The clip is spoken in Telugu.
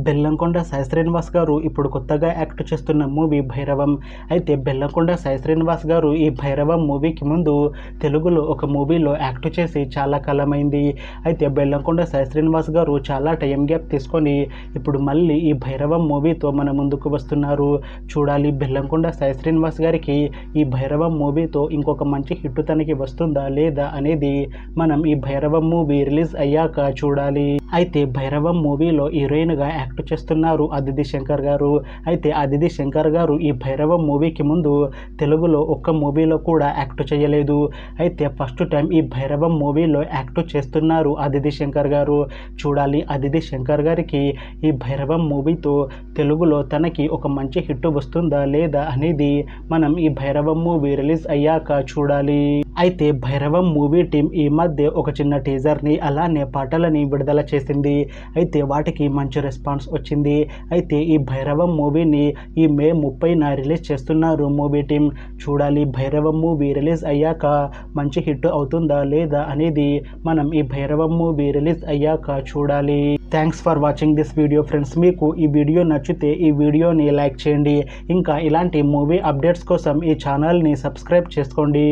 బెల్లంకొండ సాయి శ్రీనివాస్ గారు ఇప్పుడు కొత్తగా యాక్ట్ చేస్తున్న మూవీ భైరవం. అయితే బెల్లంకొండ సాయి శ్రీనివాస్ గారు ఈ భైరవం మూవీకి ముందు తెలుగులో ఒక మూవీలో యాక్ట్ చేసి చాలా కాలమైంది. అయితే బెల్లంకొండ సాయి శ్రీనివాస్ గారు చాలా టైం గ్యాప్ తీసుకొని ఇప్పుడు మళ్ళీ ఈ భైరవం మూవీతో మన ముందుకు వస్తున్నారు. చూడాలి బెల్లంకొండ సాయి శ్రీనివాస్ గారికి ఈ భైరవం మూవీతో ఇంకొక మంచి హిట్ తనకి వస్తుందా లేదా అనేది మనం ఈ భైరవం మూవీ రిలీజ్ అయ్యాక చూడాలి. అయితే భైరవం మూవీలో హీరోయిన్గా యాక్ట్ చేస్తున్నారు అదితి శంకర్ గారు. అయితే అదితి శంకర్ గారు ఈ భైరవం మూవీకి ముందు తెలుగులో ఒక్క మూవీలో కూడా యాక్ట్ చేయలేదు. అయితే ఫస్ట్ టైం ఈ భైరవం మూవీలో యాక్ట్ చేస్తున్నారు అదితి శంకర్ గారు. చూడాలి అదితి శంకర్ గారికి ఈ భైరవం మూవీతో తెలుగులో తనకి ఒక మంచి హిట్ వస్తుందా లేదా అనేది మనం ఈ భైరవం మూవీ రిలీజ్ అయ్యాక చూడాలి. అయితే భైరవం మూవీ టీం ఈ మధ్య ఒక చిన్న టీజర్ని అలానే పాటలని విడుదల చేసింది. అయితే వాటికి మంచి రెస్పాన్స్ వచ్చింది. అయితే ఈ భైరవం మూవీని ఈ మే 30న రిలీజ్ చేస్తున్నారు మూవీ టీం. చూడాలి భైరవం మూవీ రిలీజ్ అయ్యాక మంచి హిట్ అవుతుందా లేదా అనేది మనం ఈ భైరవం మూవీ రిలీజ్ అయ్యాక చూడాలి. Thanks for watching this video friends. మీకు ఈ వీడియో నచ్చితే ఈ వీడియోని లైక్ చేయండి. ఇంకా ఇలాంటి మూవీ అప్డేట్స్ కోసం ఈ ఛానల్ని సబ్స్క్రైబ్ చేసుకోండి.